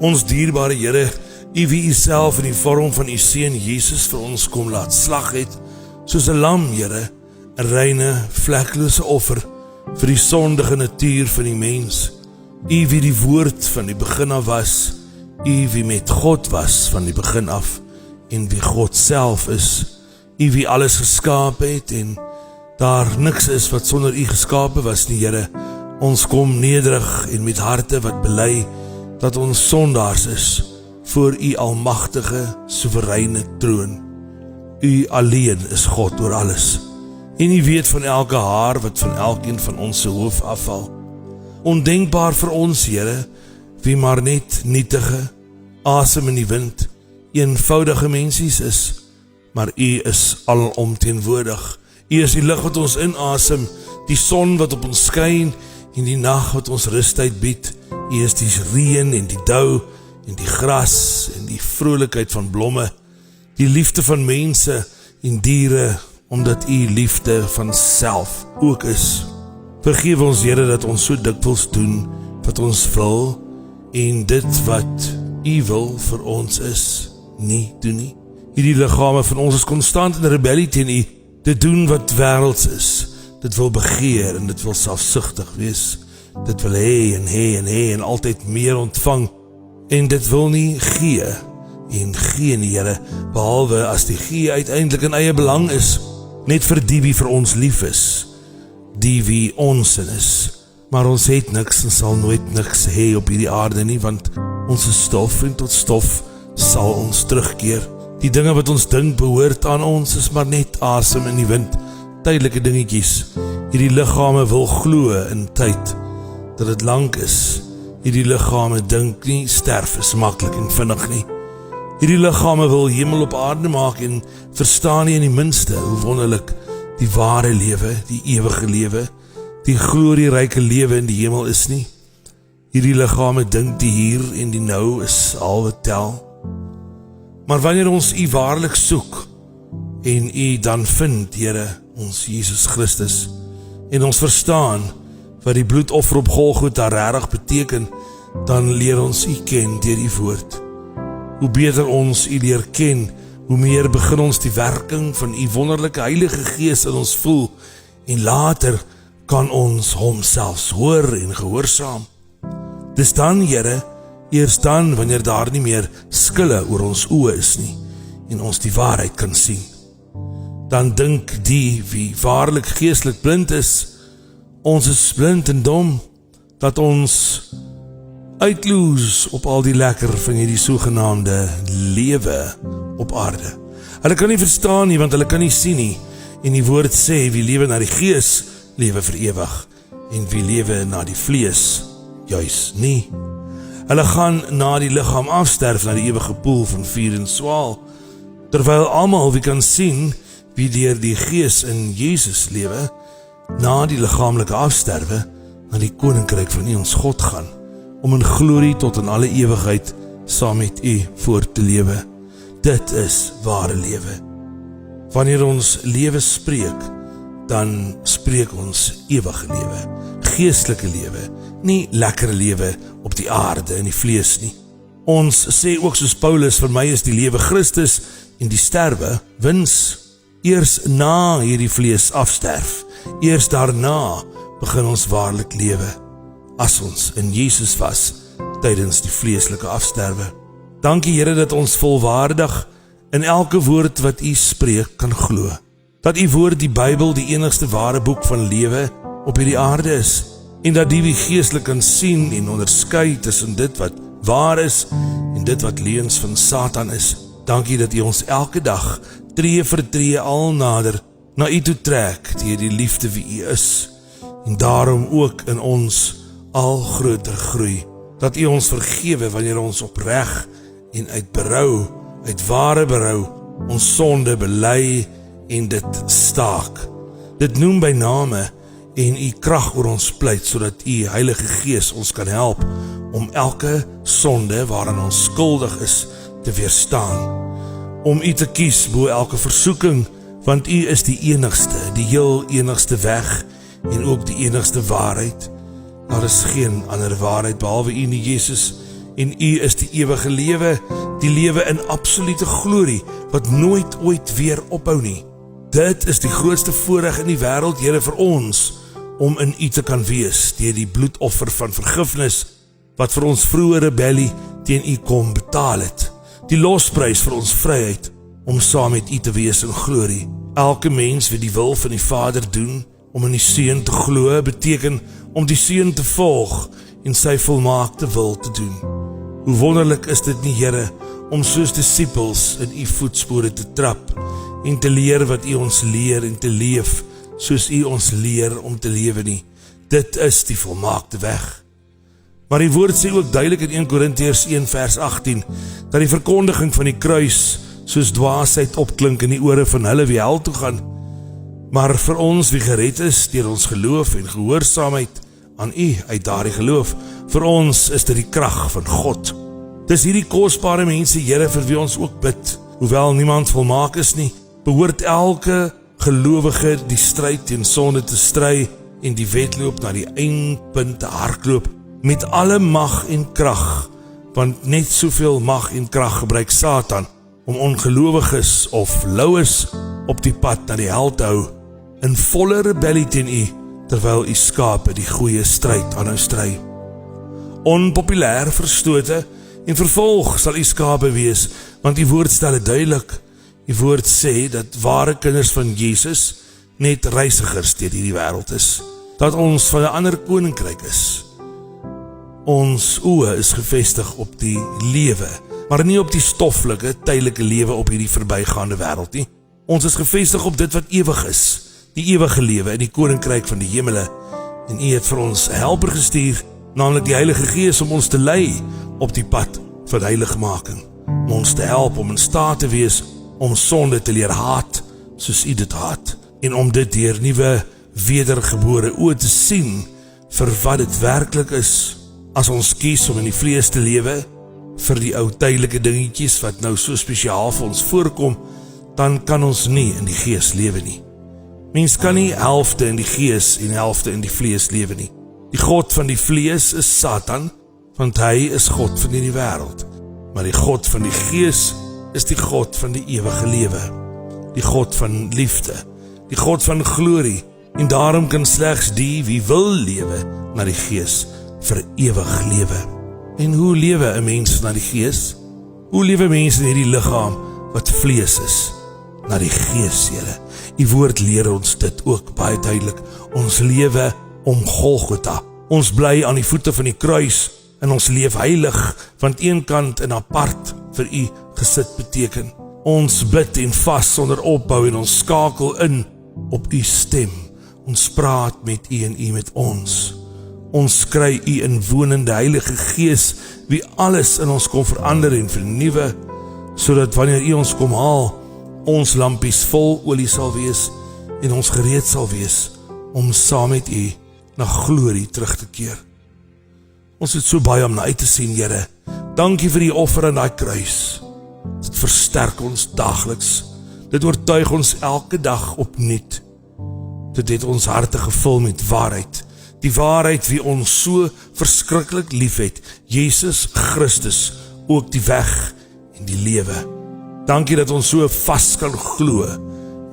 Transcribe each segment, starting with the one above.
Ons dierbare Here, U wie U self in die vorm van U Seun Jesus vir ons kom laat slag het, soos 'n lam, Here, 'n reine, vlekkelose offer vir die sondige natuur van die mens. U wie die woord van die begin af was, U wie met God was van die begin af, en wie God self is, U wie alles geskape het, en daar niks is wat sonder U geskape was nie, Here. Ons kom nederig en met harte wat bely dat ons sondaars is voor U almagtige, soewereine troon. U alleen is God oor alles, en U weet van elke haar wat van elkeen van ons se hoof afval. Ondenkbaar vir ons, Here, wie maar net nietige, asem in die wind, eenvoudige mensies is, maar U is alomteenwoordig. U is die lig wat ons inasem, die son wat op ons skyn, en die nag wat ons rustyd bied. U is die reën en die dou, en die gras, en die vrolikheid van blomme, die liefde van mense en diere, omdat U liefde van self ook is. Vergewe ons, Here, dat ons so dikwels doen wat ons wil, en dit wat U wil vir ons is, nie doen nie. Hierdie liggame van ons is konstant in rebellie teen U, dit doen wat wêrelds is, dit wil begeer en dit wil selfsugtig wees, dit wil hê en hê en hê en altyd meer ontvang, en dit wil nie gee en gee nie, Here, behalwe as die gee uiteindelik in eie belang is, net vir die wie vir ons lief is, die wie ons in is. Maar ons het niks en sal nooit niks hê op hierdie aarde nie, want ons is stof en tot stof sal ons terugkeer. Die dinge wat ons dink behoort aan ons is maar net asem in die wind, tydelike dingetjies. Hierdie liggame wil glo in tyd, dat dit lank is. Hierdie liggame dink nie sterf is maklik en vinnig nie. Hierdie liggame wil hemel op aarde maak en verstaan nie in die minste hoe wonderlik die ware lewe, die ewige lewe, die glorieryke lewe in die hemel is nie. Hierdie liggame dink die hier en die nou is al wat tel. Maar wanneer ons U waarlik soek en U dan vind, Here, ons Jesus Christus, en ons verstaan wat die bloedoffer op Golgotha regtig beteken, dan leer ons U ken deur U woord. Hoe beter ons U leer ken, hoe meer begin ons die werking van U wonderlike Heilige Gees in ons voel, en later kan ons Hom selfs hoor en gehoorsaam. Dis dan, Here, eers dan wanneer daar nie meer skille oor ons oë is nie, en ons die waarheid kan sien. Dan dink die wie waarlik geestelik blind is, ons is blind en dom, dat ons uitloos op al die lekker van hierdie sogenaamde lewe op aarde. Hulle kan nie verstaan nie, want hulle kan nie sien nie, en die woord sê, wie lewe na die gees, lewe vir ewig, en wie lewe na die vlees, juis nie. Hulle gaan na die liggaam afsterf, na die ewige poel van vuur en swaal, terwyl almal wie kan sien, wie deur die gees in Jesus lewe, na die liggaamlike afsterwe, na die koninkryk van U ons God gaan, om in glorie tot in alle ewigheid saam met U voort te lewe. Dit is ware lewe. Wanneer ons lewe spreek, dan spreek ons ewige lewe, geestelike lewe, nie lekker lewe op die aarde in die vlees nie. Ons sê ook soos Paulus, vir my is die lewe Christus en die sterwe wins. Eers na hierdie vlees afsterf, eers daarna begin ons waarlik lewe, as ons in Jesus was tydens die vleeslike afsterwe. Dankie, Here, dat ons volwaardig in elke woord wat U spreek kan glo. Dat U woord, die Bybel, die enigste ware boek van lewe op hierdie aarde is, en dat die wie geestelik kan sien en onderskei tussen dit wat waar is en dit wat leuns van Satan is. Dankie dat U ons elke dag tree vir tree al nader na U toe trek deur die liefde wie U is, en daarom ook in ons al groter groei. Dat U ons vergewe wanneer ons opreg en uit berou, uit ware berou, ons sonde bely en dit staak. Dit noem by name en U krag oor ons pleit, sodat U Heilige Gees ons kan help om elke sonde waaraan ons skuldig is te weerstaan. Om U te kies bo elke versoeking, want U is die enigste, die heel enigste weg en ook die enigste waarheid. Daar is geen ander waarheid behalwe U nie, Jesus, en U is die ewige lewe, die lewe in absolute glorie, wat nooit ooit weer ophou nie. Dit is die grootste voorreg in die wêreld, Here, vir ons, om in U te kan wees, deur die bloedoffer van vergifnis, wat vir ons vroeë rebellie teen U kom betaal het. Die losprys vir ons vryheid, om saam met U te wees in glorie. Elke mens wie die wil van die Vader doen, om in die Seun te glo, beteken om die Seun te volg en sy volmaakte wil te doen. Hoe wonderlik is dit nie, Here, om soos disippels in U voetspore te trap en te leer wat U ons leer en te leef soos U ons leer om te lewe nie. Dit is die volmaakte weg. Maar die woord sê ook duidelik in 1 Korintiërs 1 vers 18, dat die verkondiging van die kruis soos dwaasheid opklink in die ore van hulle wie hel toe gaan. Maar vir ons wie gered is deur ons geloof en gehoorsaamheid aan U uit daardie geloof, vir ons is dit die krag van God. Dis hierdie kosbare mense, Here, vir wie ons ook bid. Hoewel niemand volmaak is nie, behoort elke gelowige die stryd teen sonde te stry en die wedloop na die eindpunt te hardloop met alle mag en krag, want net soveel mag en krag gebruik Satan om ongelowiges of loues op die pad na die hel te hou, in volle rebellie teen U, terwyl U skape die goeie stryd aanhou stry. Onpopulêr, verstote en vervolg sal U skape wees, want U woord stel dit duidelik. U woord sê dat ware kinders van Jesus net reisigers deur hierdie wêreld is, dat ons van 'n ander koninkryk is. Ons oë is gefestig op die lewe, maar nie op die stoffelike, tydelike lewe op hierdie verbygaande wêreld nie. Ons is gefestig op dit wat ewig is, die ewige lewe in die koninkryk van die hemele. En U het vir ons 'n helper gestuur, naamlik die Heilige Gees, om ons te lei op die pad van heiligmaking, om ons te help om in staat te wees om sonde te leer haat, soos U dit haat, en om dit deur nuwe wedergebore oë te sien vir wat dit werklik is. As ons kies om in die vlees te lewe, vir die ou tydelike dingetjies wat nou so spesiaal vir ons voorkom, dan kan ons nie in die gees lewe nie. Mens kan nie helfte in die gees en helfte in die vlees lewe nie. Die God van die vlees is Satan, want hy is God van hierdie wêreld. Maar die God van die gees is die God van die ewige lewe, die God van liefde, die God van glorie, en daarom kan slegs die wie wil lewe na die gees vir ewig lewe. En hoe lewe 'n mens na die gees? Hoe lewe mense in hierdie liggaam wat vlees is? Na die gees, Here. Die woord leer ons dit ook baie duidelik. Ons lewe om Golgotha. Ons bly aan die voete van die kruis en ons leef heilig, want een kant en apart vir U gesit beteken. Ons bid en vas sonder opbou en ons skakel in op U stem. Ons praat met U en U met ons. Ons kry U inwonende Heilige Gees, wie alles in ons kom verander en vernuwe, sodat wanneer U ons kom haal, ons lampies vol olie sal wees en ons gereed sal wees om saam met U na glorie terug te keer. Ons het so baie om na uit te sien, Here. Dankie vir die offer aan daai kruis. Dit versterk ons dagliks. Dit oortuig ons elke dag opnuut. Dit het ons harte gevul met waarheid. Die waarheid wie ons so verskriklik lief het, Jesus Christus, ook die weg en die lewe. Dankie dat ons so vas kan glo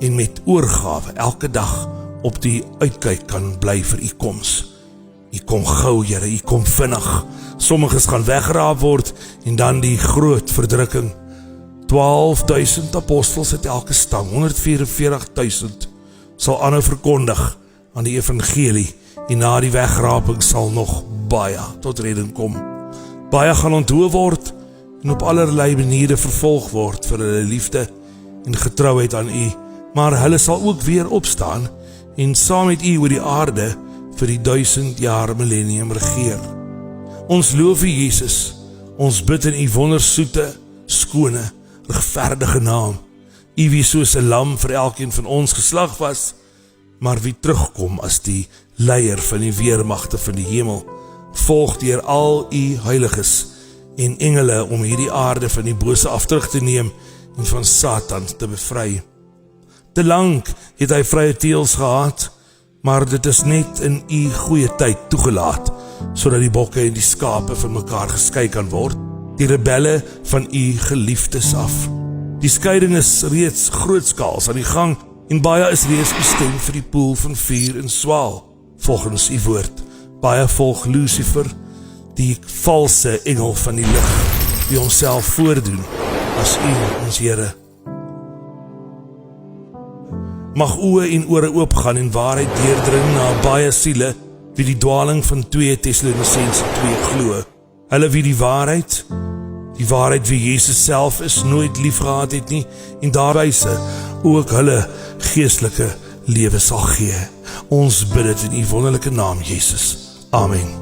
en met oorgawe elke dag op die uitkyk kan bly vir U koms. U kom gou, Here, U kom vinnig. Sommiges gaan weggeraap word en dan die groot verdrukking. 12.000 apostels het elke stang, 144.000 sal aanhou verkondig aan die evangelie, en na die wegraping sal nog baie tot redding kom. Baie gaan onthou word en op allerlei maniere vervolg word vir hulle liefde en getrouheid aan U, maar hulle sal ook weer opstaan en saam met U oor die aarde vir die 1000 jaar millennium regeer. Ons loof U, Jesus, ons bid in U wondersoete, skone, regverdige naam. U wie soos 'n lam vir elkeen van ons geslag was, maar wie terugkom as die leier van die weermagte van die hemel, volg deur al U heiliges en engele om hierdie aarde van die bose af terug te neem en van Satan te bevry. Te lank het hy vrye teels gehad, maar dit is net in U goeie tyd toegelaat sodat die bokke en die skape van mekaar geskei kan word, die rebelle van u geliefdes af. Die skeiding is reeds grootskaals aan die gang en baie is reeds bestem vir die poel van vuur en swaal, volgens u woord. Baie volg Lucifer, die valse engel van die lig, die homself voordoen as u, ons Here. Mag oë en ore oopgaan en waarheid deurdring na baie siele wie die dwaling van 2 Tessalonisense 2 glo. Hulle wie die waarheid wie Jesus self is, nooit lief gehad het nie en daarwyse ook hulle geestelike lewe sal gee. Ons bid dit in u wonderlike naam, Jesus. Amen.